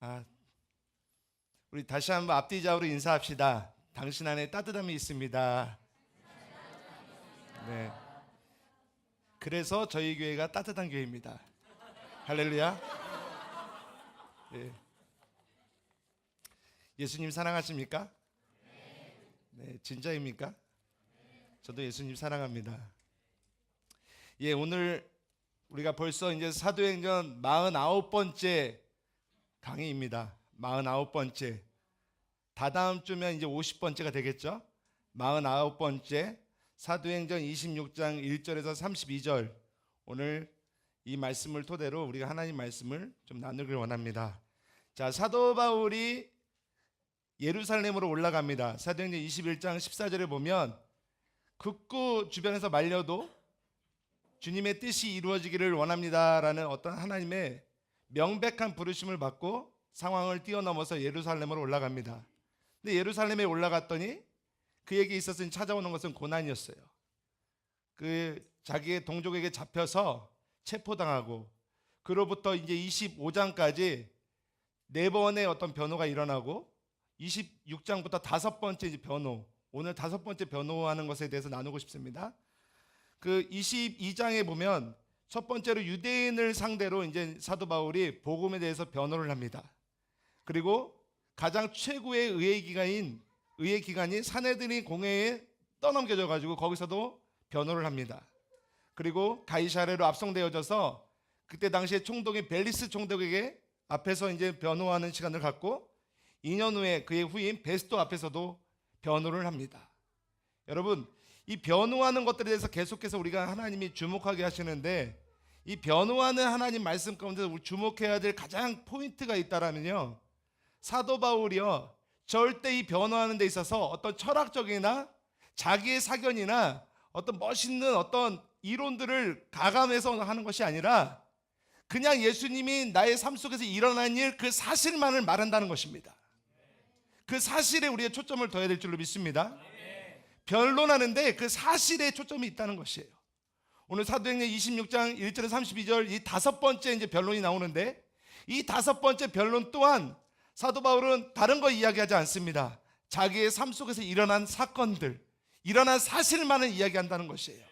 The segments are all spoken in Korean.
아, 우리 다시 한번 앞뒤 좌우로 인사합시다. 당신 안에 따뜻함이 있습니다. 네. 그래서 저희 교회가 따뜻한 교회입니다. 할렐루야. 네. 예수님 사랑하십니까? 네, 진짜입니까? 저도 예수님 사랑합니다. 예, 오늘 우리가 벌써 이제 사도행전 49번째 강의입니다. 49번째. 다다음 주면 이제 50번째가 되겠죠? 49번째 사도행전 26장 1절에서 32절. 오늘 이 말씀을 토대로 우리가 하나님 말씀을 좀 나누길 원합니다. 자, 사도 바울이 예루살렘으로 올라갑니다. 사도행전 21장 14절에 보면 극구 주변에서 말려도 주님의 뜻이 이루어지기를 원합니다라는 어떤 하나님의 명백한 부르심을 받고 상황을 뛰어넘어서 예루살렘으로 올라갑니다. 근데 예루살렘에 올라갔더니 그에게 있어서 찾아오는 것은 고난이었어요. 그 자기의 동족에게 잡혀서 체포당하고 그로부터 이제 25장까지 네 번의 어떤 변호가 일어나고 26장부터 다섯 번째 이제 변호, 오늘 다섯 번째 변호하는 것에 대해서 나누고 싶습니다. 그 22장에 보면 첫 번째로 유대인을 상대로 이제 사도 바울이 복음에 대해서 변호를 합니다. 그리고 가장 최고의 의회 기관인 사내들이 공회에 떠넘겨져 가지고 거기서도 변호를 합니다. 그리고 가이사랴로 압송되어져서 그때 당시에 총독인 벨리스 총독에게 앞에서 이제 변호하는 시간을 갖고 2년 후에 그의 후임 베스토 앞에서도 변호를 합니다. 여러분, 이 변호하는 것들에 대해서 계속해서 우리가 하나님이 주목하게 하시는데 이 변호하는 하나님 말씀 가운데 우리 주목해야 될 가장 포인트가 있다라면요, 사도 바울이요 절대 이 변호하는 데 있어서 어떤 철학적이나 자기의 사견이나 어떤 멋있는 어떤 이론들을 가감해서 하는 것이 아니라 그냥 예수님이 나의 삶 속에서 일어난 일 그 사실만을 말한다는 것입니다. 그 사실에 우리의 초점을 둬야 될 줄로 믿습니다. 변론하는데 그 사실에 초점이 있다는 것이에요. 오늘 사도행전 26장 1절에서 32절 이 다섯 번째 이제 변론이 나오는데 이 다섯 번째 변론 또한 사도 바울은 다른 거 이야기하지 않습니다. 자기의 삶 속에서 일어난 사건들, 일어난 사실만을 이야기한다는 것이에요.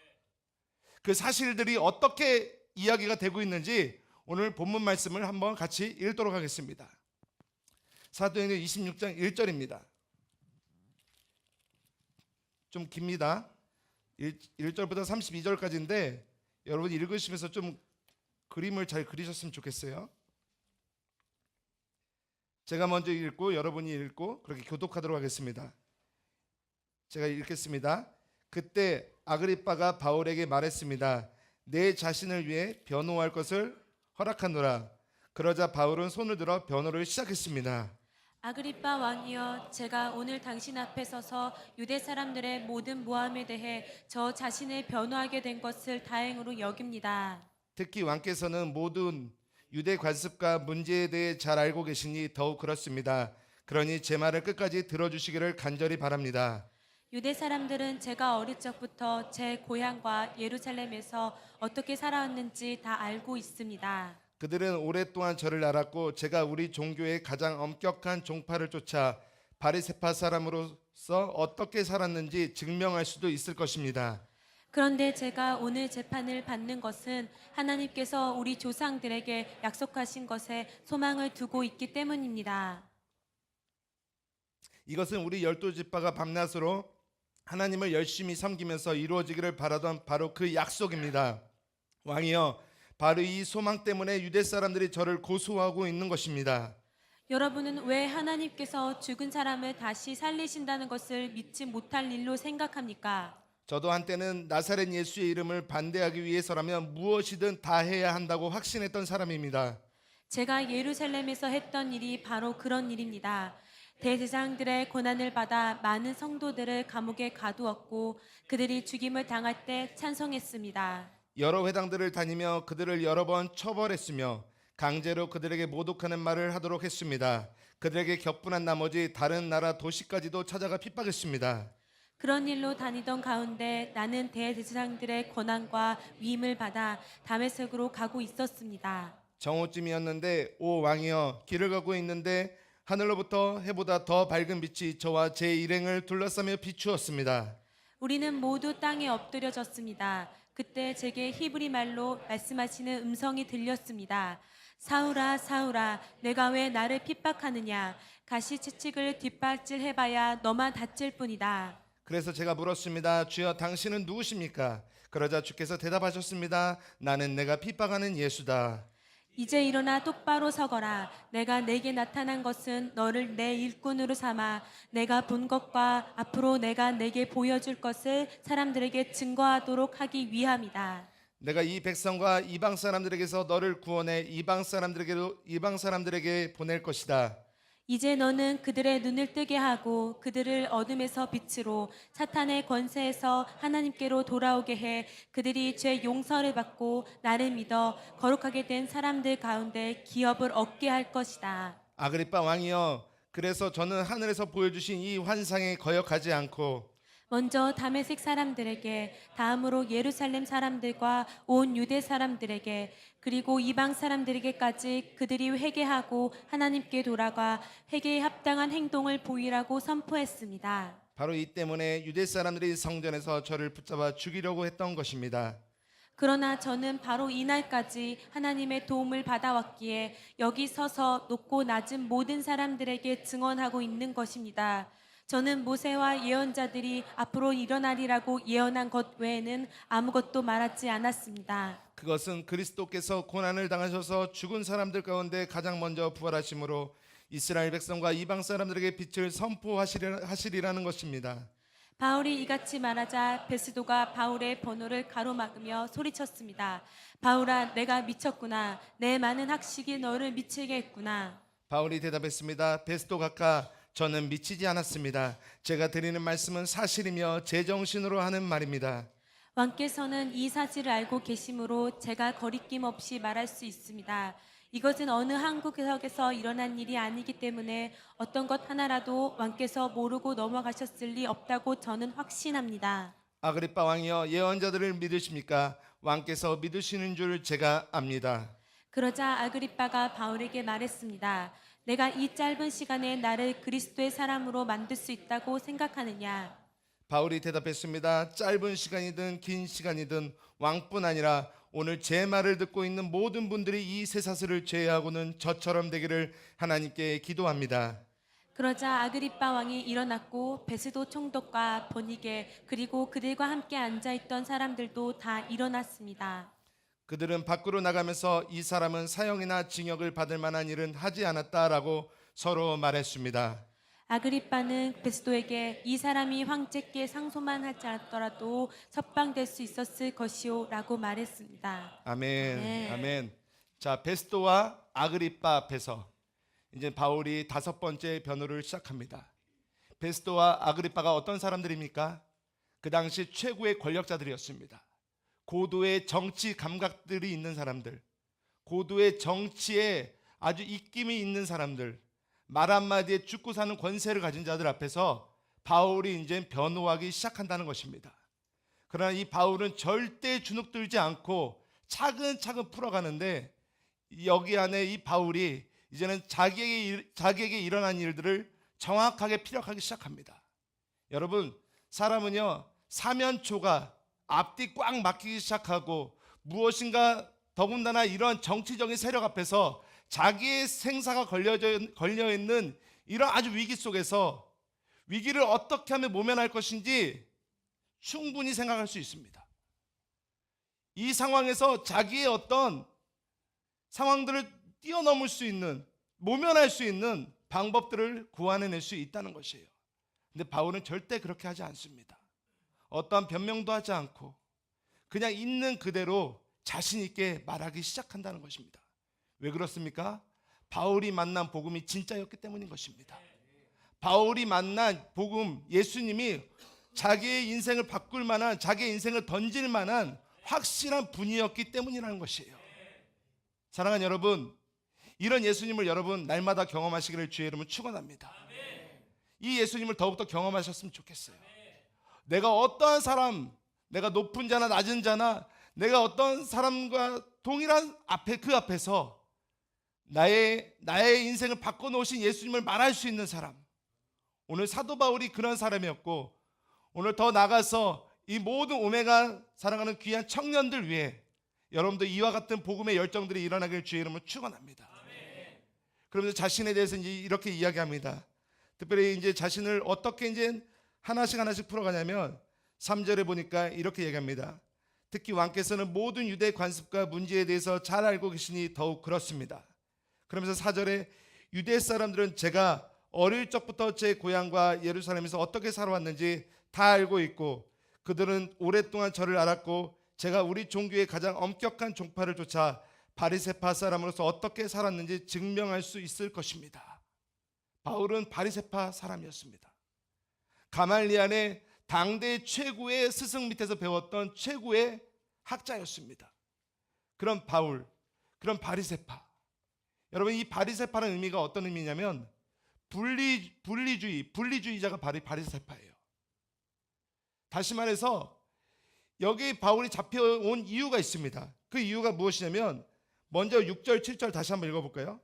그 사실들이 어떻게 이야기가 되고 있는지 오늘 본문 말씀을 한번 같이 읽도록 하겠습니다. 사도행전 26장 1절입니다. 좀 깁니다. 1절부터 32절까지인데 여러분 읽으시면서 좀 그림을 잘 그리셨으면 좋겠어요. 제가 먼저 읽고 여러분이 읽고 그렇게 교독하도록 하겠습니다. 제가 읽겠습니다. 그때 아그리빠가 바울에게 말했습니다. 내 자신을 위해 변호할 것을 허락하노라. 그러자 바울은 손을 들어 변호를 시작했습니다. 아그리빠 왕이여, 제가 오늘 당신 앞에 서서 유대 사람들의 모든 모함에 대해 저 자신을 변호하게 된 것을 다행으로 여깁니다. 특히 왕께서는 모든 유대 관습과 문제에 대해 잘 알고 계시니 더욱 그렇습니다. 그러니 제 말을 끝까지 들어주시기를 간절히 바랍니다. 유대 사람들은 제가 어릴 적부터 제 고향과 예루살렘에서 어떻게 살아왔는지 다 알고 있습니다. 그들은 오랫동안 저를 알았고 제가 우리 종교의 가장 엄격한 종파를 쫓아 바리새파 사람으로서 어떻게 살았는지 증명할 수도 있을 것입니다. 그런데 제가 오늘 재판을 받는 것은 하나님께서 우리 조상들에게 약속하신 것에 소망을 두고 있기 때문입니다. 이것은 우리 12지파가 밤낮으로 하나님을 열심히 섬기면서 이루어지기를 바라던 바로 그 약속입니다. 왕이여, 바로 이 소망 때문에 유대 사람들이 저를 고소하고 있는 것입니다. 여러분은 왜 하나님께서 죽은 사람을 다시 살리신다는 것을 믿지 못할 일로 생각합니까? 저도 한때는 나사렛 예수의 이름을 반대하기 위해서라면 무엇이든 다 해야 한다고 확신했던 사람입니다. 제가 예루살렘에서 했던 일이 바로 그런 일입니다. 대제사장들의 고난을 받아 많은 성도들을 감옥에 가두었고 그들이 죽임을 당할 때 찬송했습니다. 여러 회당들을 다니며 그들을 여러 번 처벌했으며 강제로 그들에게 모독하는 말을 하도록 했습니다. 그들에게 격분한 나머지 다른 나라 도시까지도 찾아가 핍박했습니다. 그런 일로 다니던 가운데 나는 대제사장들의 권한과 위임을 받아 다메섹으로 가고 있었습니다. 정오쯤이었는데 오 왕이여 길을 가고 있는데 하늘로부터 해보다 더 밝은 빛이 저와 제 일행을 둘러싸며 비추었습니다. 우리는 모두 땅에 엎드려졌습니다. 그때 제게 히브리 말로 말씀하시는 음성이 들렸습니다. 사울아 사울아 내가 왜 나를 핍박하느냐 가시채찍을 뒷발질해봐야 너만 다칠 뿐이다. 그래서 제가 물었습니다. 주여 당신은 누구십니까? 그러자 주께서 대답하셨습니다. 나는 내가 핍박하는 예수다. 이제 일어나 똑바로 서거라. 내가 내게 나타난 것은 너를 내 일꾼으로 삼아 내가 본 것과 앞으로 내가 내게 보여줄 것을 사람들에게 증거하도록 하기 위함이다. 내가 이 백성과 이방 사람들에게서 너를 구원해 이방 사람들에게 보낼 것이다. 이제 너는 그들의 눈을 뜨게 하고 그들을 어둠에서 빛으로 사탄의 권세에서 하나님께로 돌아오게 해 그들이 죄 용서를 받고 나를 믿어 거룩하게 된 사람들 가운데 기업을 얻게 할 것이다. 아그리빠 왕이여, 그래서 저는 하늘에서 보여주신 이 환상에 거역하지 않고 먼저 다메섹 사람들에게, 다음으로 예루살렘 사람들과 온 유대 사람들에게, 그리고 이방 사람들에게까지 그들이 회개하고 하나님께 돌아가 회개에 합당한 행동을 보이라고 선포했습니다. 바로 이 때문에 유대 사람들이 성전에서 저를 붙잡아 죽이려고 했던 것입니다. 그러나 저는 바로 이날까지 하나님의 도움을 받아왔기에 여기 서서 높고 낮은 모든 사람들에게 증언하고 있는 것입니다. 저는 모세와 예언자들이 앞으로 일어나리라고 예언한 것 외에는 아무것도 말하지 않았습니다. 그것은 그리스도께서 고난을 당하셔서 죽은 사람들 가운데 가장 먼저 부활하심으로 이스라엘 백성과 이방 사람들에게 빛을 선포하시리라는 것입니다. 바울이 이같이 말하자 베스도가 바울의 번호를 가로막으며 소리쳤습니다. 바울아, 내가 미쳤구나. 내 많은 학식이 너를 미치게 했구나. 바울이 대답했습니다. 베스도 각하, 저는 미치지 않았습니다. 제가 드리는 말씀은 사실이며 제정신으로 하는 말입니다. 왕께서는 이 사실을 알고 계심으로 제가 거리낌 없이 말할 수 있습니다. 이것은 어느 한 구석에서 일어난 일이 아니기 때문에 어떤 것 하나라도 왕께서 모르고 넘어가셨을 리 없다고 저는 확신합니다. 아그리빠 왕이여, 예언자들을 믿으십니까? 왕께서 믿으시는 줄 제가 압니다. 그러자 아그리빠가 바울에게 말했습니다. 내가 이 짧은 시간에 나를 그리스도의 사람으로 만들 수 있다고 생각하느냐? 바울이 대답했습니다. 짧은 시간이든 긴 시간이든 왕뿐 아니라 오늘 제 말을 듣고 있는 모든 분들이 이 쇠사슬을 제외하고는 저처럼 되기를 하나님께 기도합니다. 그러자 아그리빠 왕이 일어났고 베스도 총독과 보니게 그리고 그들과 함께 앉아있던 사람들도 다 일어났습니다. 그들은 밖으로 나가면서 이 사람은 사형이나 징역을 받을 만한 일은 하지 않았다라고 서로 말했습니다. 아그리빠는 베스도에게 이 사람이 황제께 상소만 하지 않았더라도 석방될 수 있었을 것이오 라고 말했습니다. 아멘. 네. 아멘. 자, 베스도와 아그리빠 앞에서 이제 바울이 다섯 번째 변호를 시작합니다. 베스도와 아그리빠가 어떤 사람들입니까? 그 당시 최고의 권력자들이었습니다. 고도의 정치 감각들이 있는 사람들, 고도의 정치에 아주 입김이 있는 사람들, 말 한마디에 죽고 사는 권세를 가진 자들 앞에서 바울이 이제 변호하기 시작한다는 것입니다. 그러나 이 바울은 절대 주눅들지 않고 차근차근 풀어가는데 여기 안에 이 바울이 이제는 자기에게 일어난 일들을 정확하게 피력하기 시작합니다. 여러분, 사람은요 사면초가 앞뒤 꽉 막히기 시작하고 무엇인가 더군다나 이런 정치적인 세력 앞에서 자기의 생사가 걸려있는 이런 아주 위기 속에서 위기를 어떻게 하면 모면할 것인지 충분히 생각할 수 있습니다. 이 상황에서 자기의 어떤 상황들을 뛰어넘을 수 있는, 모면할 수 있는 방법들을 구안해낼 수 있다는 것이에요. 근데 바울은 절대 그렇게 하지 않습니다. 어떠한 변명도 하지 않고 그냥 있는 그대로 자신 있게 말하기 시작한다는 것입니다. 왜 그렇습니까? 바울이 만난 복음이 진짜였기 때문인 것입니다. 바울이 만난 복음, 예수님이 자기의 인생을 바꿀 만한, 자기의 인생을 던질 만한 확실한 분이었기 때문이라는 것이에요. 사랑하는 여러분, 이런 예수님을 여러분 날마다 경험하시기를 주의 이름으로 축원합니다. 이 예수님을 더욱더 경험하셨으면 좋겠어요. 내가 어떠한 사람, 내가 높은 자나 낮은 자나 내가 어떤 사람과 동일한 그 앞에서 나의 인생을 바꿔놓으신 예수님을 말할 수 있는 사람. 오늘 사도 바울이 그런 사람이었고, 오늘 더 나가서 이 모든 오메가 사랑하는 귀한 청년들 위해 여러분도 이와 같은 복음의 열정들이 일어나길 주의 이름으로 축원합니다. 그러면서 자신에 대해서 이제 이렇게 이야기합니다. 특별히 이제 자신을 어떻게 이제 하나씩 풀어가냐면 3절에 보니까 이렇게 얘기합니다. 특히 왕께서는 모든 유대 관습과 문제에 대해서 잘 알고 계시니 더욱 그렇습니다. 그러면서 4절에 유대 사람들은 제가 어릴 적부터 제 고향과 예루살렘에서 어떻게 살아왔는지 다 알고 있고, 그들은 오랫동안 저를 알았고, 제가 우리 종교의 가장 엄격한 종파를 쫓아 바리새파 사람으로서 어떻게 살았는지 증명할 수 있을 것입니다. 바울은 바리새파 사람이었습니다. 가말리엘의 당대 최고의 스승 밑에서 배웠던 최고의 학자였습니다. 그런 바울, 그런 바리새파. 여러분, 이 바리새파라는 의미가 어떤 의미냐면 분리주의자가 바리새파예요. 다시 말해서 여기 바울이 잡혀온 이유가 있습니다. 그 이유가 무엇이냐면 먼저 6절 7절 다시 한번 읽어볼까요?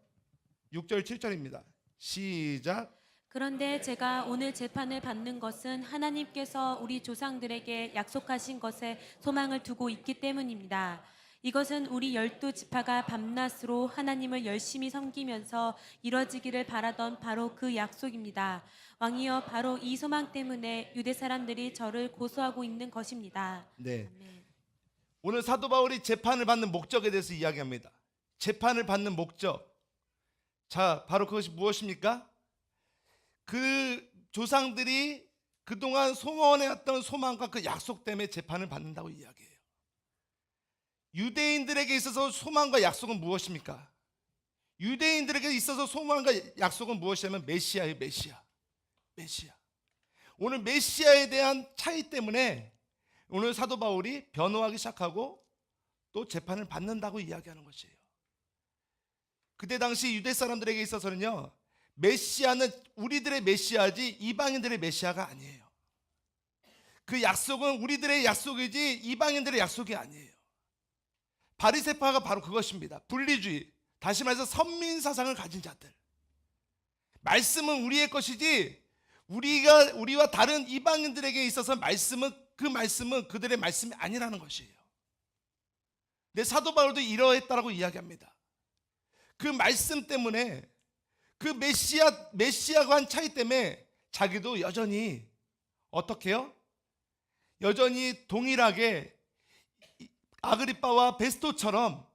6절 7절입니다. 시작. 그런데 제가 오늘 재판을 받는 것은 하나님께서 우리 조상들에게 약속하신 것에 소망을 두고 있기 때문입니다. 이것은 우리 12지파가 밤낮으로 하나님을 열심히 섬기면서 이뤄지기를 바라던 바로 그 약속입니다. 왕이여, 바로 이 소망 때문에 유대 사람들이 저를 고소하고 있는 것입니다. 네. 아멘. 오늘 사도 바울이 재판을 받는 목적에 대해서 이야기합니다. 재판을 받는 목적. 자, 바로 그것이 무엇입니까? 그 조상들이 그동안 소원해왔던 소망과 그 약속 때문에 재판을 받는다고 이야기해요. 유대인들에게 있어서 소망과 약속은 무엇입니까? 유대인들에게 있어서 소망과 약속은 무엇이냐면 메시아예요. 메시아. 오늘 메시아에 대한 차이 때문에 오늘 사도 바울이 변호하기 시작하고 또 재판을 받는다고 이야기하는 것이에요. 그때 당시 유대 사람들에게 있어서는요, 메시아는 우리들의 메시아지 이방인들의 메시아가 아니에요. 그 약속은 우리들의 약속이지 이방인들의 약속이 아니에요. 바리새파가 바로 그것입니다. 분리주의. 다시 말해서 선민 사상을 가진 자들. 말씀은 우리의 것이지 우리와 다른 이방인들에게 있어서 그 말씀은 그들의 말씀이 아니라는 것이에요. 근데 사도 바울도 이러했다라고 이야기합니다. 그 말씀 때문에 그 메시아와 한 차이 때문에 자기도 여전히 어떻게 해요? 여전히 동일하게 아그리빠와 베스토처럼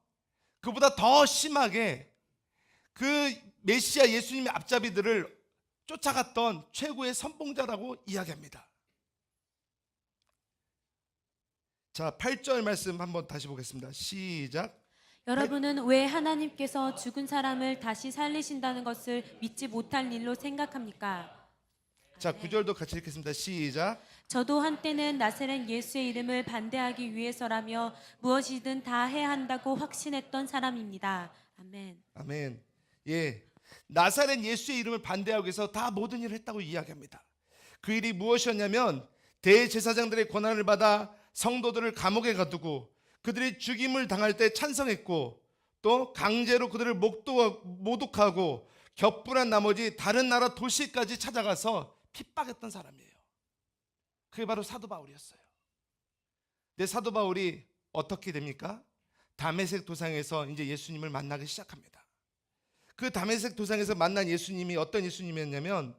그보다 더 심하게 그 메시아 예수님의 앞잡이들을 쫓아갔던 최고의 선봉자라고 이야기합니다. 자, 8절 말씀 한번 다시 보겠습니다. 시작. 여러분은 왜 하나님께서 죽은 사람을 다시 살리신다는 것을 믿지 못할 일로 생각합니까? 자, 9절도 같이 읽겠습니다. 시작. 저도 한때는 나사렛 예수의 이름을 반대하기 위해서라며 무엇이든 다 해야 한다고 확신했던 사람입니다. 아멘. 아멘. 예, 나사렛 예수의 이름을 반대하기 위해서 다 모든 일을 했다고 이야기합니다. 그 일이 무엇이었냐면 대제사장들의 권한을 받아 성도들을 감옥에 가두고 그들이 죽임을 당할 때 찬성했고, 또 강제로 그들을 모독하고 격분한 나머지 다른 나라 도시까지 찾아가서 핍박했던 사람이에요. 그게 바로 사도 바울이었어요. 근데 사도 바울이 어떻게 됩니까? 다메섹 도상에서 이제 예수님을 만나기 시작합니다. 그 다메섹 도상에서 만난 예수님이 어떤 예수님이었냐면,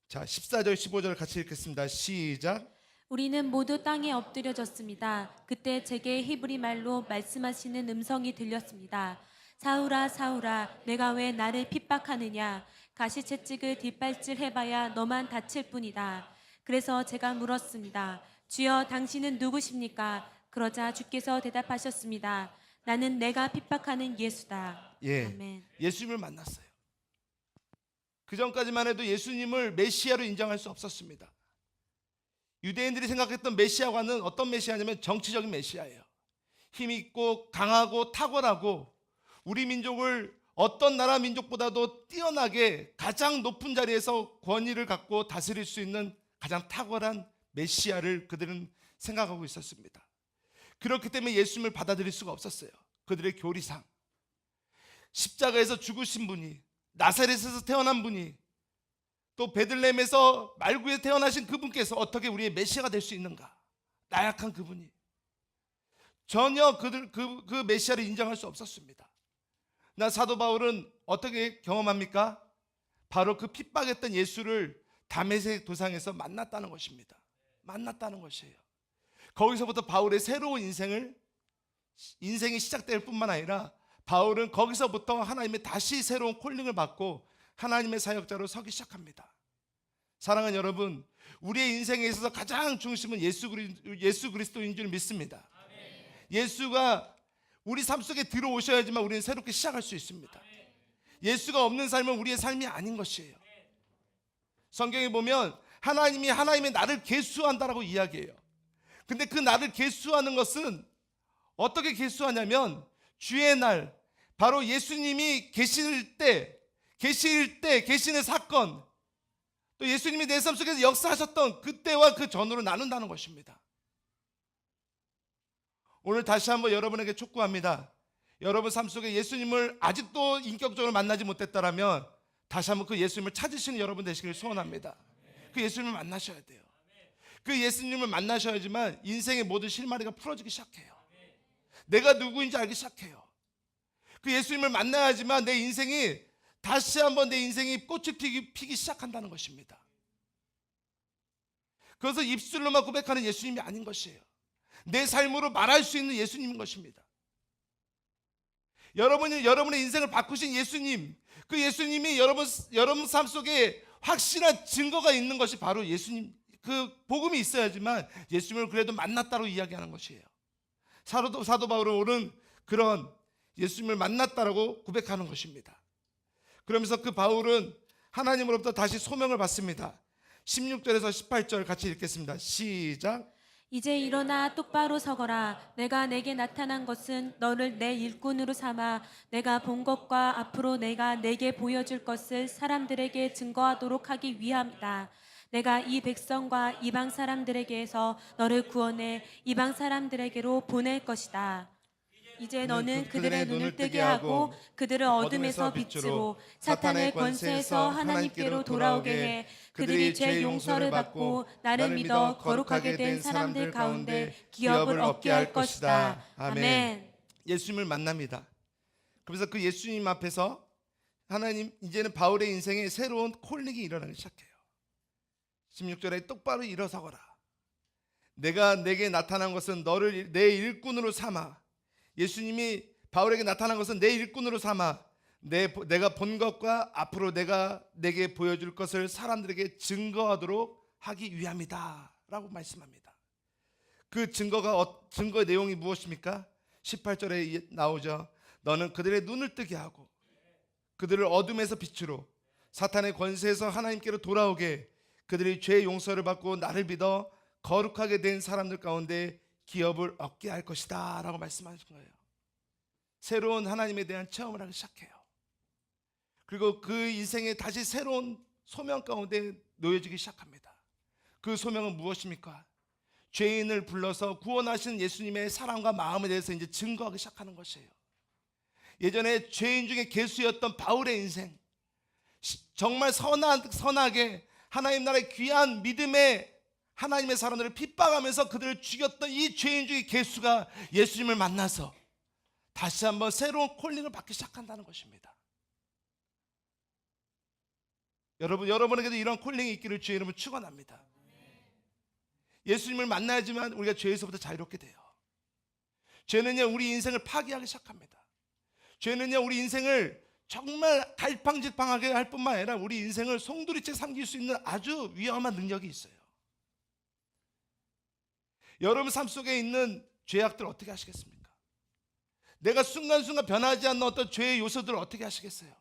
자, 14절 15절 같이 읽겠습니다. 시작. 우리는 모두 땅에 엎드려졌습니다. 그때 제게 히브리 말로 말씀하시는 음성이 들렸습니다. 사울아, 사울아, 내가 왜 나를 핍박하느냐? 가시채찍을 뒷발질 해봐야 너만 다칠 뿐이다. 그래서 제가 물었습니다. 주여, 당신은 누구십니까? 그러자 주께서 대답하셨습니다. 나는 내가 핍박하는 예수다. 예, 아멘. 예수님을 만났어요. 그 전까지만 해도 예수님을 메시아로 인정할 수 없었습니다. 유대인들이 생각했던 메시아와는 어떤 메시아냐면 정치적인 메시아예요. 힘 있고 강하고 탁월하고 우리 민족을 어떤 나라 민족보다도 뛰어나게 가장 높은 자리에서 권위를 갖고 다스릴 수 있는 가장 탁월한 메시아를 그들은 생각하고 있었습니다. 그렇기 때문에 예수님을 받아들일 수가 없었어요. 그들의 교리상. 십자가에서 죽으신 분이, 나사렛에서 태어난 분이, 또 베들레헴에서 말구에 태어나신 그분께서 어떻게 우리의 메시아가 될 수 있는가? 나약한 그분이 전혀 그 메시아를 인정할 수 없었습니다. 나 사도 바울은 어떻게 경험합니까? 바로 그 핍박했던 예수를 다메섹 도상에서 만났다는 것입니다. 만났다는 것이에요. 거기서부터 바울의 새로운 인생이 시작될 뿐만 아니라 바울은 거기서부터 하나님의 다시 새로운 콜링을 받고 하나님의 사역자로 서기 시작합니다. 사랑하는 여러분, 우리의 인생에 있어서 가장 중심은 예수 그리스도인 줄 믿습니다. 예수가 우리 삶 속에 들어오셔야지만 우리는 새롭게 시작할 수 있습니다. 예수가 없는 삶은 우리의 삶이 아닌 것이에요. 성경에 보면 하나님이 하나님의 나를 계수한다라고 이야기해요. 근데 그 나를 계수하는 것은 어떻게 계수하냐면 주의 날, 바로 예수님이 계실 때 계시는 사건, 또 예수님이 내 삶 속에서 역사하셨던 그때와 그 전후로 나눈다는 것입니다. 오늘 다시 한번 여러분에게 촉구합니다. 여러분 삶 속에 예수님을 아직도 인격적으로 만나지 못했다라면 다시 한번 그 예수님을 찾으시는 여러분 되시길 소원합니다. 그 예수님을 만나셔야 돼요. 그 예수님을 만나셔야지만 인생의 모든 실마리가 풀어지기 시작해요. 내가 누구인지 알기 시작해요. 그 예수님을 만나야지만 내 인생이 다시 한번 내 인생이 꽃이 피기 시작한다는 것입니다. 그래서 입술로만 고백하는 예수님이 아닌 것이에요. 내 삶으로 말할 수 있는 예수님인 것입니다. 여러분의 인생을 바꾸신 예수님, 그 예수님이 여러분 삶 속에 확실한 증거가 있는 것이 바로 예수님, 그 복음이 있어야지만 예수님을 그래도 만났다고 이야기하는 것이에요. 사도 바울은 그런 예수님을 만났다라고 고백하는 것입니다. 그러면서 그 바울은 하나님으로부터 다시 소명을 받습니다. 16절에서 18절 같이 읽겠습니다. 시작. 이제 일어나 똑바로 서거라. 내가 내게 나타난 것은 너를 내 일꾼으로 삼아 내가 본 것과 앞으로 내가 내게 보여줄 것을 사람들에게 증거하도록 하기 위함이다. 내가 이 백성과 이방 사람들에게서 너를 구원해 이방 사람들에게로 보낼 것이다. 이제 너는 그들의 눈을 뜨게 하고 그들을 어둠에서 빛으로 사탄의 권세에서 하나님께로 돌아오게 해 그들이 죄 용서를 받고 나를 믿어 거룩하게 된 사람들 가운데 기업을 얻게 할 것이다. 아멘. 예수님을 만납니다. 그래서 그 예수님 앞에서 하나님, 이제는 바울의 인생에 새로운 콜링이 일어나기 시작해요. 16절에 똑바로 일어서거라. 내가 내게 나타난 것은 너를 내 일꾼으로 삼아, 예수님이 바울에게 나타난 것은 내 일꾼으로 삼아 내가 본 것과 앞으로 내가 내게 보여줄 것을 사람들에게 증거하도록 하기 위함이다 라고 말씀합니다. 그 증거의 내용이 무엇입니까? 18절에 나오죠. 너는 그들의 눈을 뜨게 하고 그들을 어둠에서 빛으로 사탄의 권세에서 하나님께로 돌아오게 그들이 죄의 용서를 받고 나를 믿어 거룩하게 된 사람들 가운데 기업을 얻게 할 것이다 라고 말씀하신 거예요. 새로운 하나님에 대한 체험을 하기 시작해요. 그리고 그 인생에 다시 새로운 소명 가운데 놓여지기 시작합니다. 그 소명은 무엇입니까? 죄인을 불러서 구원하신 예수님의 사랑과 마음에 대해서 이제 증거하기 시작하는 것이에요. 예전에 죄인 중에 괴수였던 바울의 인생, 정말 선하게 하나님 나라의 귀한 믿음의 하나님의 사람들을 핍박하면서 그들을 죽였던 이 죄인 중의 괴수가 예수님을 만나서 다시 한번 새로운 콜링을 받기 시작한다는 것입니다. 여러분에게도 이런 콜링이 있기를 주의 이름으로 축원합니다. 예수님을 만나야지만 우리가 죄에서부터 자유롭게 돼요. 죄는요 우리 인생을 파괴하기 시작합니다. 죄는요 우리 인생을 정말 갈팡질팡하게 할 뿐만 아니라 우리 인생을 송두리째 삼킬 수 있는 아주 위험한 능력이 있어요. 여러분 삶 속에 있는 죄악들 어떻게 하시겠습니까? 내가 순간순간 변하지 않는 어떤 죄의 요소들을 어떻게 하시겠어요?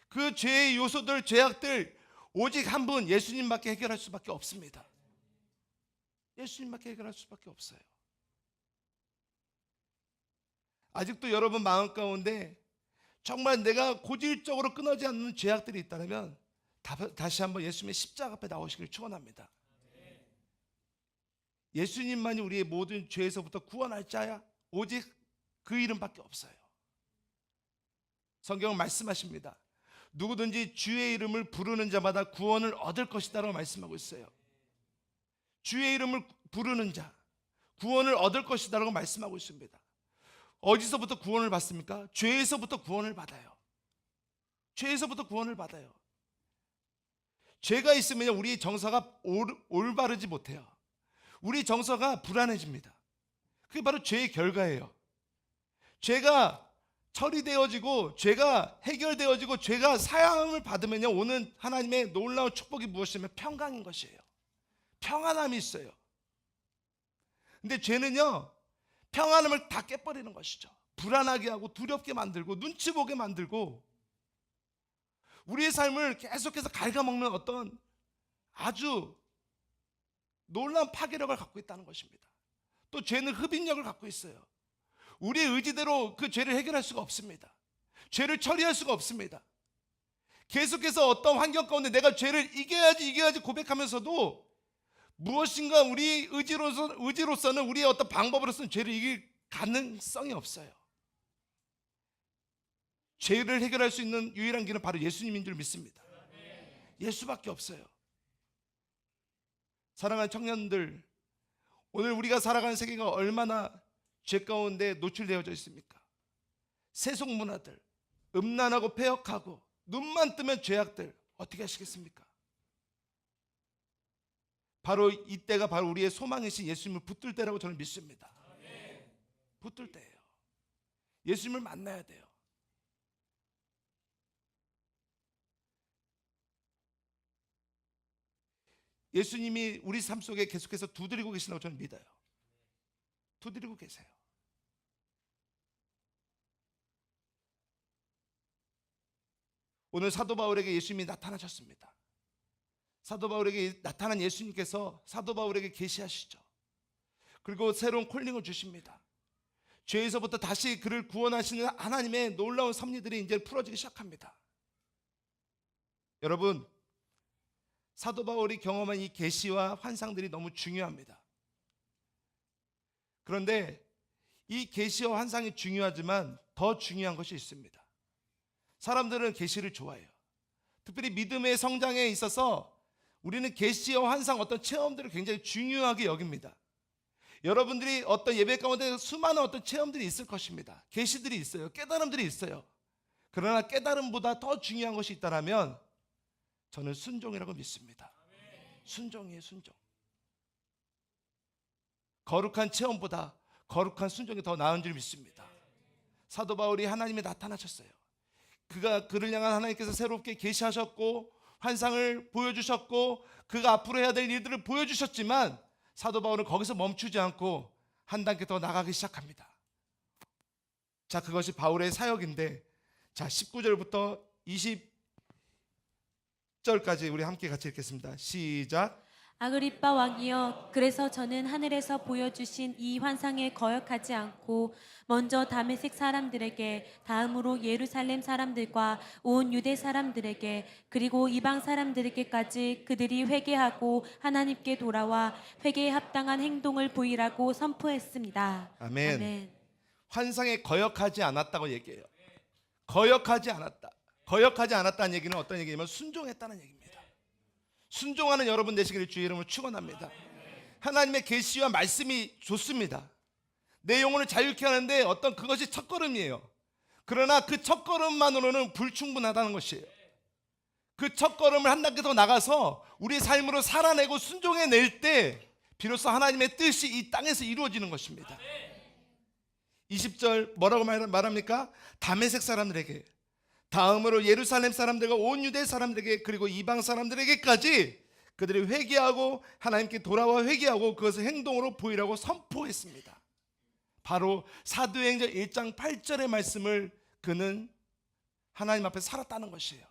그 죄의 요소들, 죄악들 오직 한 분 예수님밖에 해결할 수밖에 없습니다. 예수님밖에 해결할 수밖에 없어요. 아직도 여러분 마음 가운데 정말 내가 고질적으로 끊어지지 않는 죄악들이 있다면 다시 한번 예수님의 십자가 앞에 나오시길 축원합니다. 예수님만이 우리의 모든 죄에서부터 구원할 자야 오직 그 이름밖에 없어요. 성경은 말씀하십니다. 누구든지 주의 이름을 부르는 자마다 구원을 얻을 것이다라고 말씀하고 있어요. 주의 이름을 부르는 자 구원을 얻을 것이다라고 말씀하고 있습니다. 어디서부터 구원을 받습니까? 죄에서부터 구원을 받아요. 죄에서부터 구원을 받아요. 죄가 있으면 우리 정서가 올바르지 못해요. 우리 정서가 불안해집니다. 그게 바로 죄의 결과예요. 죄가 처리되어지고 죄가 해결되어지고 죄가 사함을 받으면요, 오는 하나님의 놀라운 축복이 무엇이냐면 평강인 것이에요. 평안함이 있어요. 근데 죄는요, 평안함을 다 깨버리는 것이죠. 불안하게 하고 두렵게 만들고 눈치 보게 만들고 우리의 삶을 계속해서 갉아먹는 어떤 아주 놀라운 파괴력을 갖고 있다는 것입니다. 또 죄는 흡인력을 갖고 있어요. 우리의 의지대로 그 죄를 해결할 수가 없습니다. 죄를 처리할 수가 없습니다. 계속해서 어떤 환경 가운데 내가 죄를 이겨야지 고백하면서도 무엇인가 우리 의지로서는 우리의 어떤 방법으로서는 죄를 이길 가능성이 없어요. 죄를 해결할 수 있는 유일한 길은 바로 예수님인 줄 믿습니다. 예수밖에 없어요. 사랑하는 청년들, 오늘 우리가 살아가는 세계가 얼마나 죄 가운데 노출되어져 있습니까? 세속 문화들, 음란하고 폐역하고 눈만 뜨면 죄악들, 어떻게 하시겠습니까? 바로 이때가 바로 우리의 소망이신 예수님을 붙들 때라고 저는 믿습니다. 붙들 때예요. 예수님을 만나야 돼요. 예수님이 우리 삶 속에 계속해서 두드리고 계시다고 저는 믿어요. 두드리고 계세요. 오늘 사도 바울에게 예수님이 나타나셨습니다. 사도 바울에게 나타난 예수님께서 사도 바울에게 계시하시죠. 그리고 새로운 콜링을 주십니다. 죄에서부터 다시 그를 구원하시는 하나님의 놀라운 섭리들이 이제 풀어지기 시작합니다. 여러분, 사도 바울이 경험한 이 계시와 환상들이 너무 중요합니다. 그런데 이 계시와 환상이 중요하지만 더 중요한 것이 있습니다. 사람들은 계시를 좋아해요. 특별히 믿음의 성장에 있어서 우리는 계시와 환상 어떤 체험들을 굉장히 중요하게 여깁니다. 여러분들이 어떤 예배 가운데 수많은 어떤 체험들이 있을 것입니다. 계시들이 있어요. 깨달음들이 있어요. 그러나 깨달음보다 더 중요한 것이 있다면 저는 순종이라고 믿습니다. 순종이에요, 순종. 거룩한 체험보다 거룩한 순종이 더 나은 줄 믿습니다. 사도 바울이 하나님이 나타나셨어요. 그를 향한 하나님께서 새롭게 계시하셨고 환상을 보여주셨고 그가 앞으로 해야 될 일들을 보여주셨지만 사도 바울은 거기서 멈추지 않고 한 단계 더 나가기 시작합니다. 자, 그것이 바울의 사역인데, 자 19절부터 20절까지 우리 함께 같이 읽겠습니다. 시작. 아그리빠 왕이여, 그래서 저는 하늘에서 보여주신 이 환상에 거역하지 않고 먼저 다메섹 사람들에게, 다음으로 예루살렘 사람들과 온 유대 사람들에게, 그리고 이방 사람들에게까지 그들이 회개하고 하나님께 돌아와 회개에 합당한 행동을 보이라고 선포했습니다. 아멘. 아멘. 환상에 거역하지 않았다고 얘기해요. 거역하지 않았다. 거역하지 않았다는 얘기는 어떤 얘기냐면 순종했다는 얘기입니다. 순종하는 여러분 되시기를 주의 이름으로 축원합니다. 하나님의 계시와 말씀이 좋습니다. 내 영혼을 자유케 하는데 어떤 그것이 첫걸음이에요. 그러나 그 첫걸음만으로는 불충분하다는 것이에요. 그 첫걸음을 한 단계 더 나가서 우리 삶으로 살아내고 순종해낼 때 비로소 하나님의 뜻이 이 땅에서 이루어지는 것입니다. 20절 뭐라고 말합니까? 다메섹 사람들에게, 다음으로 예루살렘 사람들과 온 유대 사람들에게, 그리고 이방 사람들에게까지 그들이 회개하고 하나님께 돌아와 회개하고 그것을 행동으로 보이라고 선포했습니다. 바로 사도행전 1장 8절의 말씀을 그는 하나님 앞에 살았다는 것이에요.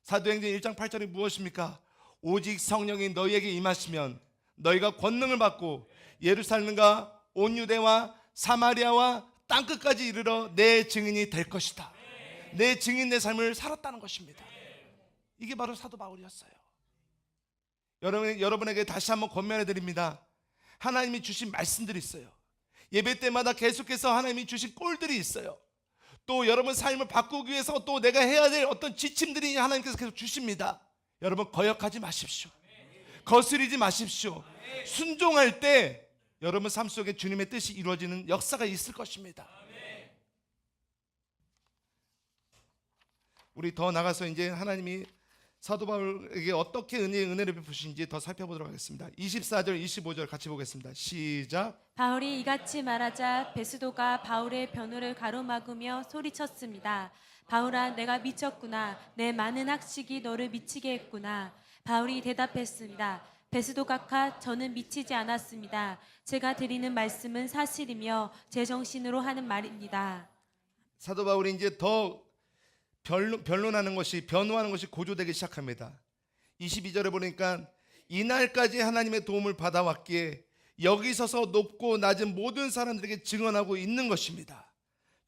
사도행전 1장 8절이 무엇입니까? 오직 성령이 너희에게 임하시면 너희가 권능을 받고 예루살렘과 온 유대와 사마리아와 땅끝까지 이르러 내 증인이 될 것이다. 내 증인, 내 삶을 살았다는 것입니다. 이게 바로 사도 바울이었어요. 여러분에게 다시 한번 권면해 드립니다. 하나님이 주신 말씀들이 있어요. 예배 때마다 계속해서 하나님이 주신 꼴들이 있어요. 또 여러분 삶을 바꾸기 위해서 또 내가 해야 될 어떤 지침들이 하나님께서 계속 주십니다. 여러분 거역하지 마십시오. 거스리지 마십시오. 순종할 때 여러분 삶 속에 주님의 뜻이 이루어지는 역사가 있을 것입니다. 우리 더 나가서 이제 하나님이 사도 바울에게 어떻게 은혜를 베푸신지 더 살펴보도록 하겠습니다. 24절 25절 같이 보겠습니다. 시작. 바울이 이같이 말하자 베스도가 바울의 변호를 가로막으며 소리쳤습니다. 바울아, 내가 미쳤구나. 내 많은 학식이 너를 미치게 했구나. 바울이 대답했습니다. 베스도 각하, 저는 미치지 않았습니다. 제가 드리는 말씀은 사실이며 제 정신으로 하는 말입니다. 사도 바울이 이제 더 변론하는 것이, 변호하는 것이 고조되기 시작합니다. 22절에 보니까 이날까지 하나님의 도움을 받아왔기에 여기 서서 높고 낮은 모든 사람들에게 증언하고 있는 것입니다.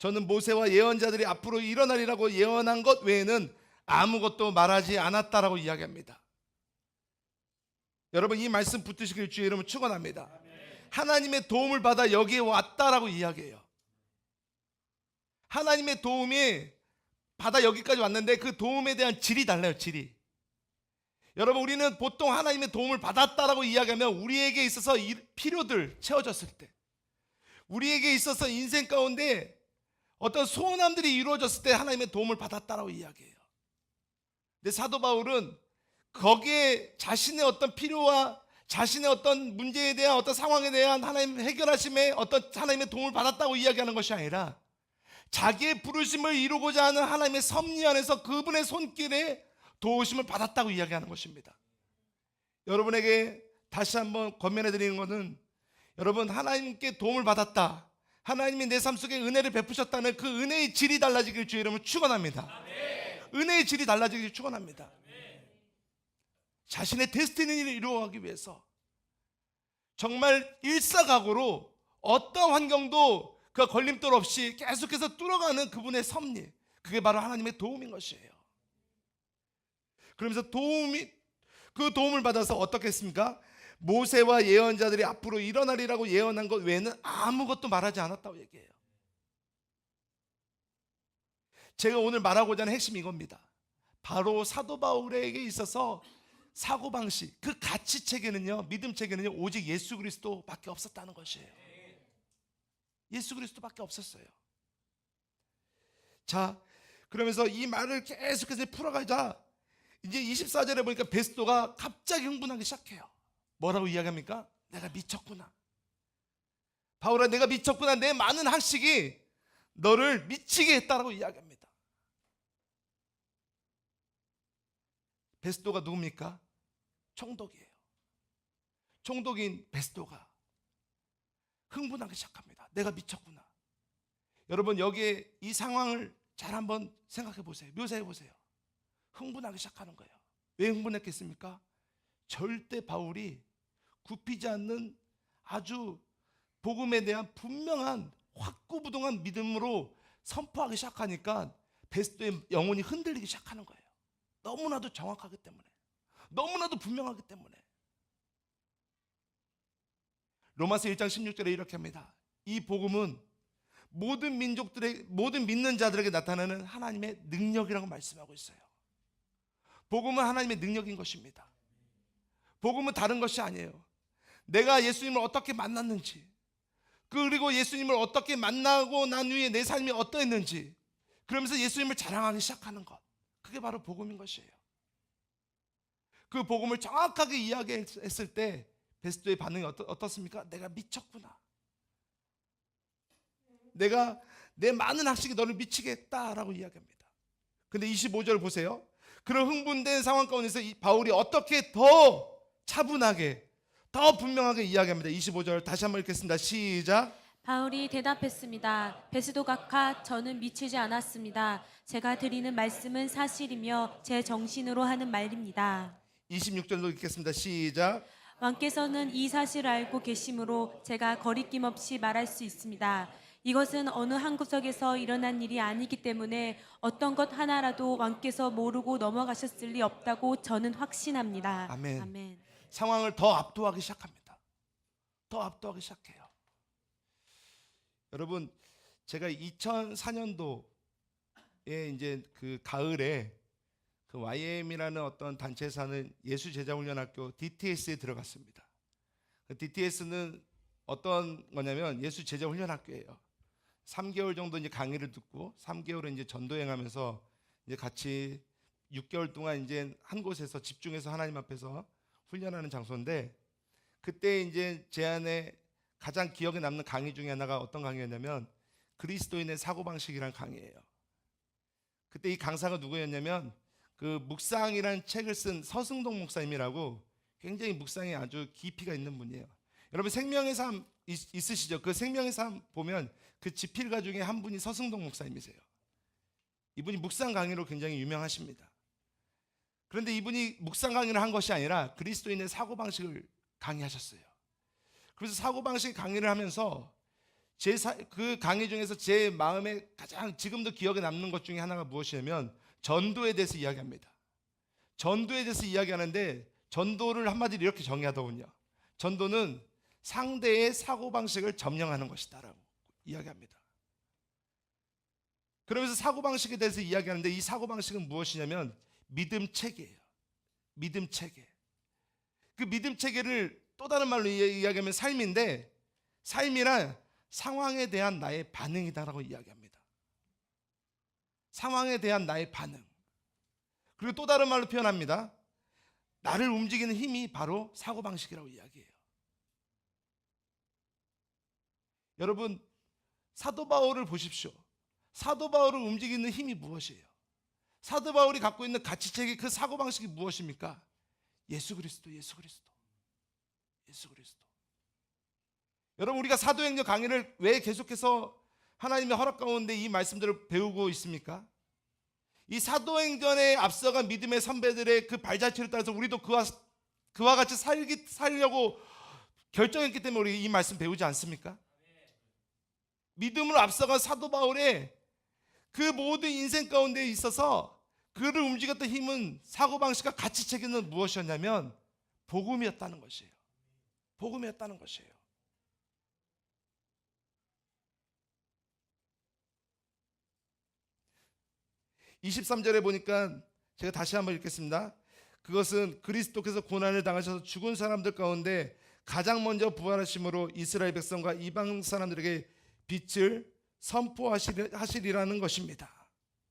저는 모세와 예언자들이 앞으로 일어나리라고 예언한 것 외에는 아무것도 말하지 않았다라고 이야기합니다. 여러분 이 말씀 붙드시길 주의 이름으로 축원합니다. 하나님의 도움을 받아 여기에 왔다라고 이야기해요. 하나님의 도움이 받아 여기까지 왔는데 그 도움에 대한 질이 달라요. 질이. 여러분 우리는 보통 하나님의 도움을 받았다라고 이야기하면 우리에게 있어서 필요들 채워졌을 때, 우리에게 있어서 인생 가운데 어떤 소원함들이 이루어졌을 때 하나님의 도움을 받았다라고 이야기해요. 근데 사도 바울은 거기에 자신의 어떤 필요와 자신의 어떤 문제에 대한 어떤 상황에 대한 하나님 해결하심에 어떤 하나님의 도움을 받았다고 이야기하는 것이 아니라 자기의 부르심을 이루고자 하는 하나님의 섭리 안에서 그분의 손길에 도우심을 받았다고 이야기하는 것입니다. 여러분에게 다시 한번 권면해 드리는 것은, 여러분 하나님께 도움을 받았다, 하나님이 내 삶 속에 은혜를 베푸셨다는 그 은혜의 질이 달라지길 주의 이름으로 축원합니다. 은혜의 질이 달라지길 축원합니다. 자신의 데스티니를 이루어가기 위해서 정말 일사각오로 어떤 환경도 그 걸림돌 없이 계속해서 뚫어가는 그분의 섭리, 그게 바로 하나님의 도움인 것이에요. 그러면서 그 도움을 받아서 어떻게 했습니까? 모세와 예언자들이 앞으로 일어나리라고 예언한 것 외에는 아무것도 말하지 않았다고 얘기해요. 제가 오늘 말하고자 하는 핵심이 이겁니다. 바로 사도 바울에게 있어서 사고방식, 그 가치체계는요, 믿음체계는요, 오직 예수 그리스도밖에 없었다는 것이에요. 예수 그리스도밖에 없었어요. 자, 그러면서 이 말을 계속해서 풀어가자 이제 24절에 보니까 베스도가 갑자기 흥분하기 시작해요. 뭐라고 이야기합니까? 내가 미쳤구나. 바울아, 내가 미쳤구나. 내 많은 학식이 너를 미치게 했다라고 이야기합니다. 베스도가 누굽니까? 총독이에요. 총독인 베스도가 흥분하기 시작합니다. 내가 미쳤구나. 여러분 여기에 이 상황을 잘 한번 생각해 보세요. 묘사해 보세요. 흥분하기 시작하는 거예요. 왜 흥분했겠습니까? 절대 바울이 굽히지 않는 아주 복음에 대한 분명한 확고부동한 믿음으로 선포하기 시작하니까 베스도의 영혼이 흔들리기 시작하는 거예요. 너무나도 정확하기 때문에, 너무나도 분명하기 때문에. 로마서 1장 16절에 이렇게 합니다. 이 복음은 모든 민족들의, 모든 믿는 자들에게 나타나는 하나님의 능력이라고 말씀하고 있어요. 복음은 하나님의 능력인 것입니다. 복음은 다른 것이 아니에요. 내가 예수님을 어떻게 만났는지, 그리고 예수님을 어떻게 만나고 난 후에 내 삶이 어떠했는지, 그러면서 예수님을 자랑하기 시작하는 것, 그게 바로 복음인 것이에요. 그 복음을 정확하게 이야기했을 때 베스도의 반응이 어떻습니까? 내가 미쳤구나. 내가 내 많은 학식이 너를 미치게 했다라고 이야기합니다. 근데 25절 보세요. 그런 흥분된 상황 가운데서 바울이 어떻게 더 차분하게, 더 분명하게 이야기합니다. 25절 다시 한번 읽겠습니다. 시작. 바울이 대답했습니다. 베스도 각하, 저는 미치지 않았습니다. 제가 드리는 말씀은 사실이며 제 정신으로 하는 말입니다. 26절도 읽겠습니다. 시작. 왕께서는 이 사실을 알고 계심으로 제가 거리낌 없이 말할 수 있습니다. 이것은 어느 한 구석에서 일어난 일이 아니기 때문에 어떤 것 하나라도 왕께서 모르고 넘어가셨을 리 없다고 저는 확신합니다. 아멘. 아멘. 상황을 더 압도하기 시작합니다. 더 압도하기 시작해요. 여러분, 제가 2004년도 이제 그 가을에 그 YM이라는 어떤 단체에서 하는 예수 제자 훈련학교 DTS에 들어갔습니다. 그 DTS는 어떤 거냐면 예수 제자 훈련학교예요. 3개월 정도 이제 강의를 듣고 3개월은 이제 전도행하면서 이제 같이 6개월 동안 이제 한 곳에서 집중해서 하나님 앞에서 훈련하는 장소인데, 그때 이제 제 안에 가장 기억에 남는 강의 중에 하나가 어떤 강의였냐면 그리스도인의 사고방식이라는 강의예요. 그때 이 강사가 누구였냐면 그 묵상이라는 책을 쓴 서승동 목사님이라고 굉장히 묵상에 아주 깊이가 있는 분이에요. 여러분 생명의 삶 있으시죠? 그 생명의 삶 보면 그 지필가 중에 한 분이 서승동 목사님이세요. 이분이 묵상 강의로 굉장히 유명하십니다. 그런데 이분이 묵상 강의를 한 것이 아니라 그리스도인의 사고방식을 강의하셨어요. 그래서 사고방식 강의를 하면서 그 강의 중에서 제 마음에 가장 지금도 기억에 남는 것 중에 하나가 무엇이냐면 전도에 대해서 이야기합니다. 전도에 대해서 이야기하는데 전도를 한마디로 이렇게 정의하더군요. 전도는 상대의 사고방식을 점령하는 것이다 라고 이야기합니다. 그러면서 사고방식에 대해서 이야기하는데 이 사고방식은 무엇이냐면 믿음 체계예요. 믿음 체계. 그 믿음 체계를 또 다른 말로 이야기하면 삶인데, 삶이란 상황에 대한 나의 반응이다라고 이야기합니다. 상황에 대한 나의 반응. 그리고 또 다른 말로 표현합니다. 나를 움직이는 힘이 바로 사고방식이라고 이야기해요. 여러분 사도 바울을 보십시오. 사도 바울을 움직이는 힘이 무엇이에요? 사도 바울이 갖고 있는 가치체계, 그 사고방식이 무엇입니까? 예수 그리스도, 예수 그리스도, 예수 그리스도. 여러분 우리가 사도행전 강의를 왜 계속해서 하나님의 허락 가운데 이 말씀들을 배우고 있습니까? 이 사도행전에 앞서간 믿음의 선배들의 그 발자취를 따라서 우리도 그와 같이 살려고 결정했기 때문에 우리 이 말씀 배우지 않습니까? 믿음으로 앞서간 사도 바울의 그 모든 인생 가운데 있어서 그를 움직였던 힘은, 사고방식과 가치체계는 무엇이었냐면 복음이었다는 것이에요. 복음이었다는 것이에요. (23절에) 보니까 제가 다시 한번 읽겠습니다. 그것은 그리스도께서 고난을 당하셔서 죽은 사람들 가운데 가장 먼저 부활하심으로 이스라엘 백성과 이방 사람들에게 빛을 선포하시리라는 것입니다.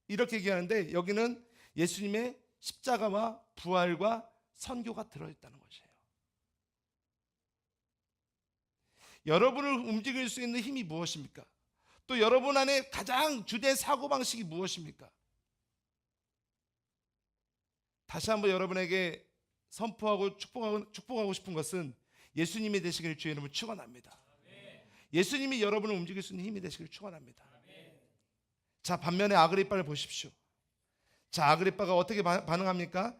이렇게 얘기하는데 여기는 예수님의 십자가와 부활과 선교가 들어있다는 것이에요. 여러분을 움직일 수 있는 힘이 무엇입니까? 또 여러분 안에 가장 주된 사고방식이 무엇입니까? 다시 한번 여러분에게 선포하고 축복하고 싶은 것은 예수님이 되시기를 주의 이름으로 축원합니다. 예수님이 여러분을 움직일 수 있는 힘이 되시기를 축원합니다. 자, 반면에 아그리빠를 보십시오. 자, 아그리빠가 어떻게 반응합니까?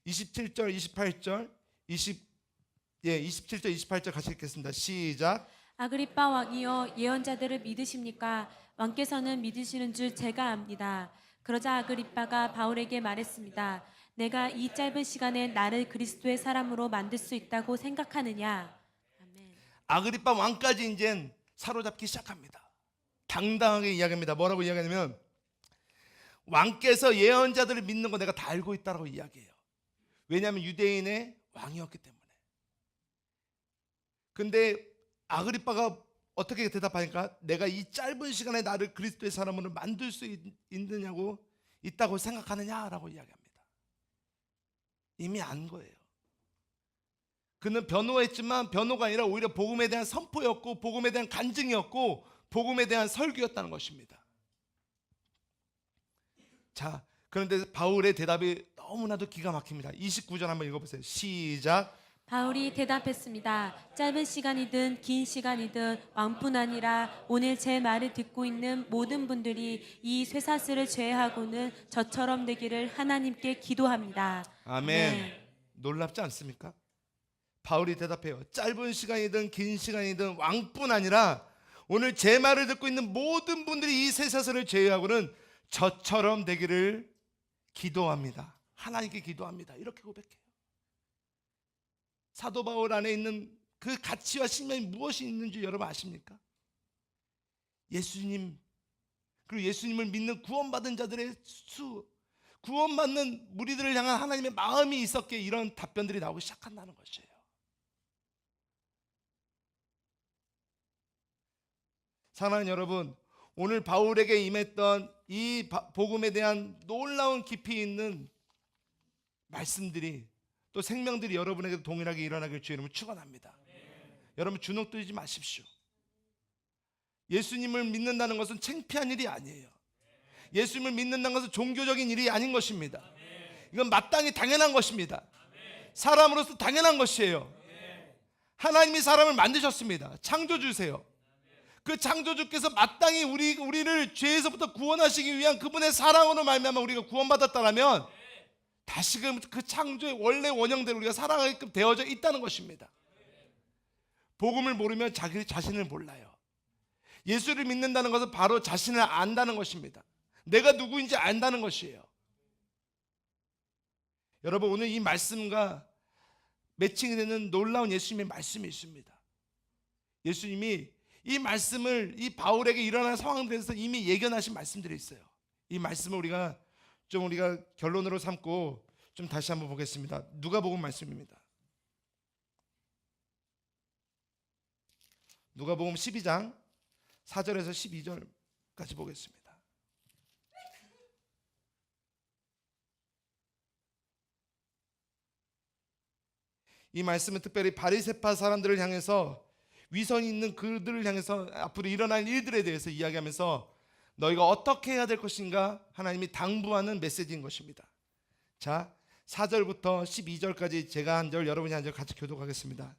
27절, 28절, 27절, 28절 같이 읽겠습니다. 시작. 아그리빠 왕이여, 예언자들을 믿으십니까? 왕께서는 믿으시는 줄 제가 압니다. 그러자 아그리빠가 바울에게 말했습니다. 내가 이 짧은 시간에 나를 그리스도의 사람으로 만들 수 있다고 생각하느냐? 아멘. 아그리빠 왕까지 이제 사로잡기 시작합니다. 당당하게 이야기합니다. 뭐라고 이야기하냐면 왕께서 예언자들을 믿는 거 내가 다 알고 있다라고 이야기해요. 왜냐하면 유대인의 왕이었기 때문에. 근데 아그리빠가 어떻게 대답하니까 내가 이 짧은 시간에 나를 그리스도의 사람으로 만들 수 있다고 생각하느냐라고 이야기합니다. 이미 안 거예요. 그는 변호했지만 변호가 아니라 오히려 복음에 대한 선포였고 복음에 대한 간증이었고 복음에 대한 설교였다는 것입니다. 자, 그런데 바울의 대답이 너무나도 기가 막힙니다. 29절 한번 읽어보세요. 시작. 바울이 대답했습니다. 짧은 시간이든 긴 시간이든 왕뿐 아니라 오늘 제 말을 듣고 있는 모든 분들이 이 쇠사슬을 제외하고는 저처럼 되기를 하나님께 기도합니다. 아멘. 놀랍지 않습니까? 바울이 대답해요. 짧은 시간이든 긴 시간이든 왕뿐 아니라 오늘 제 말을 듣고 있는 모든 분들이 이 쇠사슬을 제외하고는 저처럼 되기를 기도합니다. 하나님께 기도합니다. 이렇게 고백해요. 사도 바울 안에 있는 그 가치와 신명이 무엇이 있는지 여러분 아십니까? 예수님, 그리고 예수님을 믿는 구원받은 자들의 수, 구원받는 무리들을 향한 하나님의 마음이 있었기에 이런 답변들이 나오기 시작한다는 것이에요. 사랑하는 여러분, 오늘 바울에게 임했던 이 복음에 대한 놀라운 깊이 있는 말씀들이 또 생명들이 여러분에게도 동일하게 일어나길 주의 이름으로 축원합니다. 여러분 주눅 들지 마십시오. 예수님을 믿는다는 것은 창피한 일이 아니에요. 예수님을 믿는다는 것은 종교적인 일이 아닌 것입니다. 이건 마땅히 당연한 것입니다. 사람으로서 당연한 것이에요. 하나님이 사람을 만드셨습니다. 창조주세요. 그 창조주께서 마땅히 우리를 죄에서부터 구원하시기 위한 그분의 사랑으로 말미암아 우리가 구원받았다면 다시금 그 창조의 원래 원형대로 우리가 살아가게끔 되어져 있다는 것입니다. 복음을 모르면 자기 자신을 몰라요. 예수를 믿는다는 것은 바로 자신을 안다는 것입니다. 내가 누구인지 안다는 것이에요. 여러분 오늘 이 말씀과 매칭이 되는 놀라운 예수님의 말씀이 있습니다. 예수님이 이 말씀을 이 바울에게 일어난 상황들에서 이미 예견하신 말씀들이 있어요. 이 말씀을 우리가 결론으로 삼고 좀 다시 한번 보겠습니다. 누가복음 말씀입니다. 누가복음 12장 4절에서 12절까지 보겠습니다. 이 말씀은 특별히 바리새파 사람들을 향해서 위선이 있는 그들을 향해서 앞으로 일어날 일들에 대해서 이야기하면서 너희가 어떻게 해야 될 것인가 하나님이 당부하는 메시지인 것입니다. 자, 4절부터 12절까지 제가 한 절 여러분이 한 절 같이 교독하겠습니다.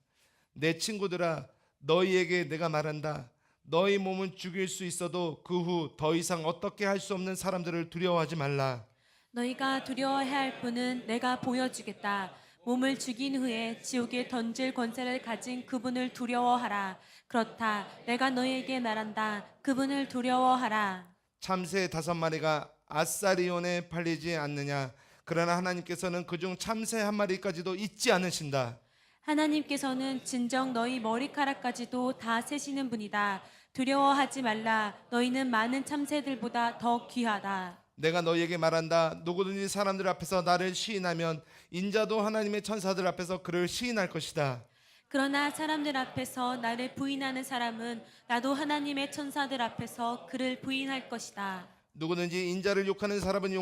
내 친구들아 너희에게 내가 말한다. 너희 몸은 죽일 수 있어도 그 후 더 이상 어떻게 할 수 없는 사람들을 두려워하지 말라. 너희가 두려워해야 할 분은 내가 보여주겠다. 몸을 죽인 후에 지옥에 던질 권세를 가진 그분을 두려워하라. 그렇다. 내가 너희에게 말한다. 그분을 두려워하라. 참새 5마리가 아사리온에 팔리지 않느냐. 그러나 하나님께서는 그중 참새 1마리까지도 잊지 않으신다. 하나님께서는 진정 너희 머리카락까지도 다 세시는 분이다. 두려워하지 말라. 너희는 많은 참새들보다 더 귀하다. 내가 너희에게 말한다. 누구든지 사람들 앞에서 나를 시인하면 인자도 하나님의 천사들 앞에서 그를 시인할 것이다. 그러나 사람들 앞에서 나를 부인하는 사람은 나도 하나님의 천사들 앞에서 그를 부인할 것이다. 누구든지 인자를 욕하는 사람은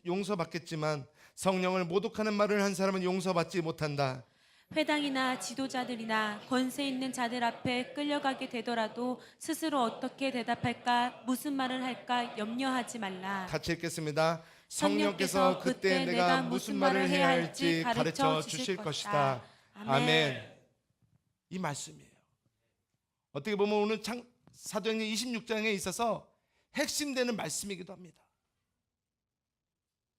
용서받겠지만 성령을 모독하는 말을 한 사람은 용서받지 못한다. 회당이나 지도자들이나 권세 있는 자들 앞에 끌려가게 되더라도 스스로 어떻게 대답할까, 무슨 말을 할까 염려하지 말라. 같이 읽겠습니다. 성령께서 그때 내가 무슨 말을 해야 할지 가르쳐 주실 것이다. 아멘. 이 말씀이에요. 어떻게 보면 오늘 사도행전 26장에 있어서 핵심되는 말씀이기도 합니다.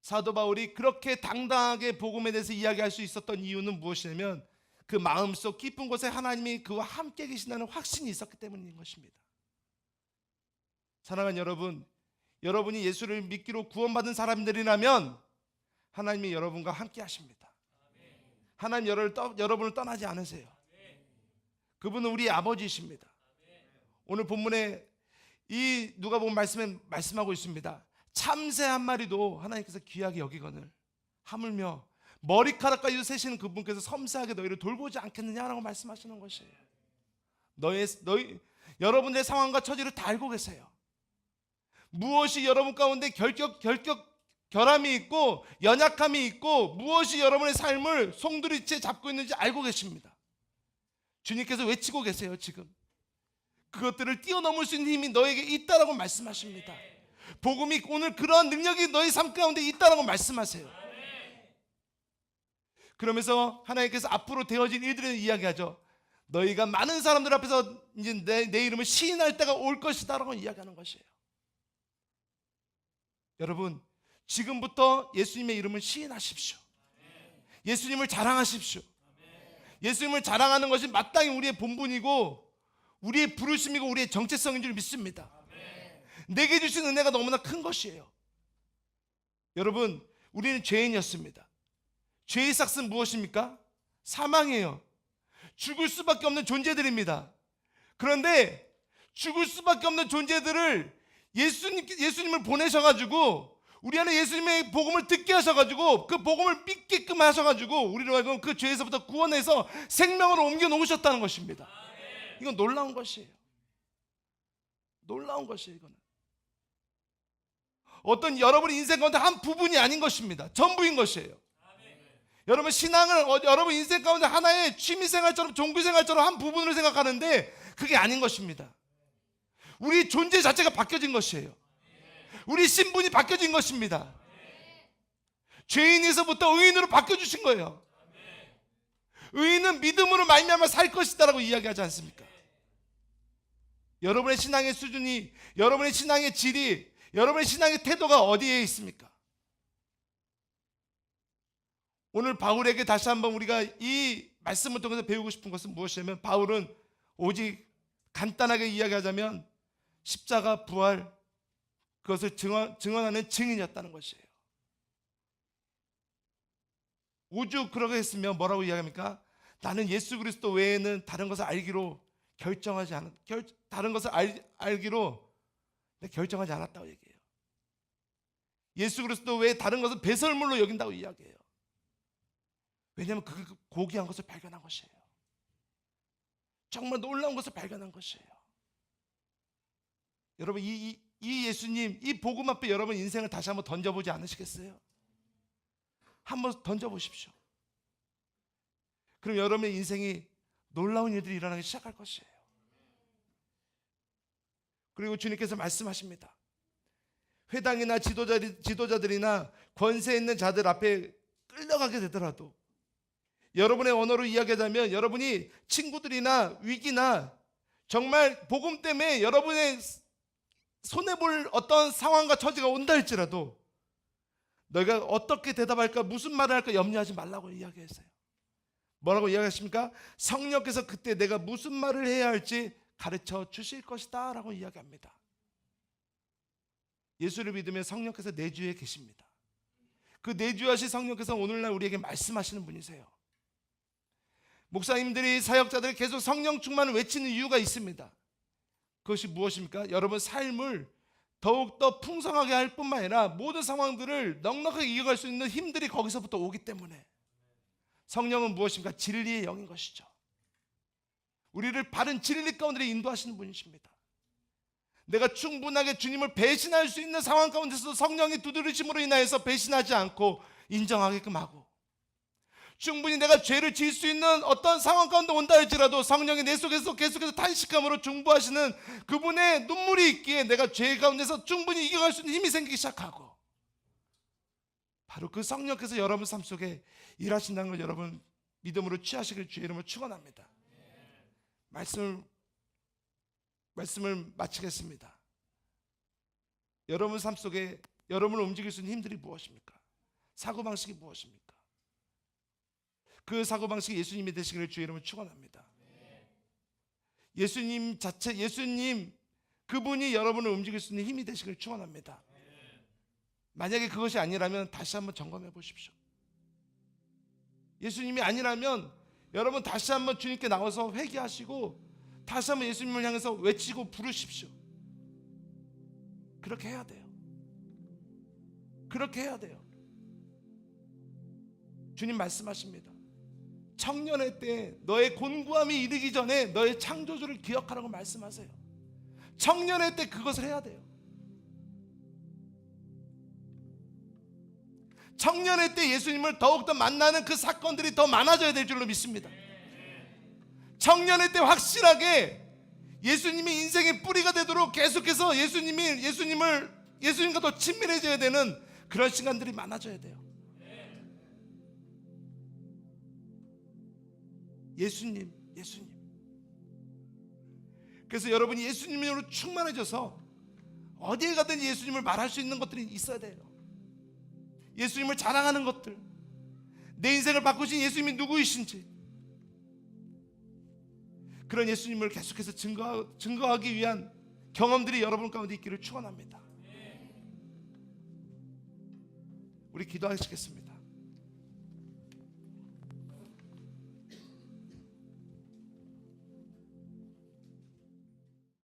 사도 바울이 그렇게 당당하게 복음에 대해서 이야기할 수 있었던 이유는 무엇이냐면 그 마음속 깊은 곳에 하나님이 그와 함께 계신다는 확신이 있었기 때문인 것입니다. 사랑하는 여러분, 여러분이 예수를 믿기로 구원받은 사람들이라면 하나님이 여러분과 함께 하십니다. 하나님 여러분을 떠나지 않으세요. 그분은 우리 아버지이십니다. 오늘 본문에 이 누가복음 말씀에 말씀하고 있습니다. 참새 1마리도 하나님께서 귀하게 여기거늘 하물며 머리카락까지도 세시는 그분께서 섬세하게 너희를 돌보지 않겠느냐라고 말씀하시는 것이에요. 여러분의 상황과 처지를 다 알고 계세요. 무엇이 여러분 가운데 결함이 있고 연약함이 있고 무엇이 여러분의 삶을 송두리째 잡고 있는지 알고 계십니다. 주님께서 외치고 계세요. 지금 그것들을 뛰어넘을 수 있는 힘이 너에게 있다라고 말씀하십니다. 복음이 오늘 그러한 능력이 너희 삶 가운데 있다라고 말씀하세요. 그러면서 하나님께서 앞으로 되어질 일들을 이야기하죠. 너희가 많은 사람들 앞에서 이제 내 이름을 시인할 때가 올 것이다라고 이야기하는 것이에요. 여러분, 지금부터 예수님의 이름을 시인하십시오. 예수님을 자랑하십시오. 예수님을 자랑하는 것이 마땅히 우리의 본분이고 우리의 부르심이고 우리의 정체성인 줄 믿습니다. 내게 주신 은혜가 너무나 큰 것이에요. 여러분, 우리는 죄인이었습니다. 죄의 삭은 무엇입니까? 사망이에요. 죽을 수밖에 없는 존재들입니다. 그런데 죽을 수밖에 없는 존재들을 예수님을 보내셔가지고 우리 안에 예수님의 복음을 듣게 하셔가지고 그 복음을 믿게끔 하셔가지고 우리로 하여금 그 죄에서부터 구원해서 생명으로 옮겨 놓으셨다는 것입니다. 이건 놀라운 것이에요. 놀라운 것이에요. 이거는 어떤 여러분의 인생 가운데 한 부분이 아닌 것입니다. 전부인 것이에요. 여러분 신앙을 여러분 인생 가운데 하나의 취미생활처럼 종교생활처럼 한 부분을 생각하는데 그게 아닌 것입니다. 우리 존재 자체가 바뀌어진 것이에요. 우리 신분이 바뀌어진 것입니다. 죄인에서부터 의인으로 바뀌어주신 거예요. 의인은 믿음으로 말미암아 살 것이다라고 이야기하지 않습니까? 여러분의 신앙의 수준이, 여러분의 신앙의 질이, 여러분의 신앙의 태도가 어디에 있습니까? 오늘 바울에게 다시 한번 우리가 이 말씀을 통해서 배우고 싶은 것은 무엇이냐면 바울은 오직 간단하게 이야기하자면 십자가 부활 그것을 증언하는 증인이었다는 것이에요. 오죽 그러게 했으면 뭐라고 이야기합니까? 나는 예수 그리스도 외에는 다른 것을 알기로 결정하지 않았, 다른 것을 알기로 결정하지 않았다고 얘기해요. 예수 그리스도 외에 다른 것은 배설물로 여긴다고 이야기해요. 왜냐하면 그 고귀한 것을 발견한 것이에요. 정말 놀라운 것을 발견한 것이에요. 여러분 이 예수님, 이 복음 앞에 여러분 인생을 다시 한번 던져보지 않으시겠어요? 한번 던져보십시오. 그럼 여러분의 인생이 놀라운 일들이 일어나기 시작할 것이에요. 그리고 주님께서 말씀하십니다. 회당이나 지도자들이나 권세 있는 자들 앞에 끌려가게 되더라도 여러분의 언어로 이야기하자면 여러분이 친구들이나 위기나 정말 복음 때문에 여러분의 손해볼 어떤 상황과 처지가 온다 할지라도 너희가 어떻게 대답할까 무슨 말을 할까 염려하지 말라고 이야기했어요. 뭐라고 이야기하십니까? 성령께서 그때 내가 무슨 말을 해야 할지 가르쳐 주실 것이다 라고 이야기합니다. 예수를 믿으면 성령께서 내주에 계십니다. 그 내주하신 성령께서 오늘날 우리에게 말씀하시는 분이세요. 목사님들이 사역자들이 계속 성령 충만을 외치는 이유가 있습니다. 그것이 무엇입니까? 여러분 삶을 더욱더 풍성하게 할 뿐만 아니라 모든 상황들을 넉넉하게 이겨갈 수 있는 힘들이 거기서부터 오기 때문에 성령은 무엇입니까? 진리의 영인 것이죠. 우리를 바른 진리 가운데 인도하시는 분이십니다. 내가 충분하게 주님을 배신할 수 있는 상황 가운데서도 성령이 두드리심으로 인하여서 배신하지 않고 인정하게끔 하고 충분히 내가 죄를 지을 수 있는 어떤 상황 가운데 온다 할지라도 성령이 내 속에서 계속해서 탄식함으로 중보하시는 그분의 눈물이 있기에 내가 죄 가운데서 충분히 이겨갈 수 있는 힘이 생기기 시작하고 바로 그 성령께서 여러분 삶 속에 일하신다는 걸 여러분 믿음으로 취하시길 주의 이름으로 축원합니다. 말씀을 마치겠습니다. 여러분 삶 속에 여러분을 움직일 수 있는 힘들이 무엇입니까? 사고방식이 무엇입니까? 그 사고방식이 예수님이 되시기를 주의 이름으로 축원합니다. 예수님 자체, 예수님 그분이 여러분을 움직일 수 있는 힘이 되시기를 축원합니다. 만약에 그것이 아니라면 다시 한번 점검해 보십시오. 예수님이 아니라면 여러분 다시 한번 주님께 나와서 회개하시고 다시 한번 예수님을 향해서 외치고 부르십시오. 그렇게 해야 돼요. 그렇게 해야 돼요. 주님 말씀하십니다. 청년의 때 너의 곤고함이 이르기 전에 너의 창조주를 기억하라고 말씀하세요. 청년의 때 그것을 해야 돼요. 청년의 때 예수님을 더욱더 만나는 그 사건들이 더 많아져야 될 줄로 믿습니다. 청년의 때 확실하게 예수님이 인생의 뿌리가 되도록 계속해서 예수님과 더 친밀해져야 되는 그런 시간들이 많아져야 돼요. 예수님. 그래서 여러분이 예수님으로 충만해져서 어디에 가든 예수님을 말할 수 있는 것들이 있어야 돼요. 예수님을 자랑하는 것들, 내 인생을 바꾸신 예수님이 누구이신지 그런 예수님을 계속해서 증거하기 위한 경험들이 여러분 가운데 있기를 축원합니다. 우리 기도하시겠습니다.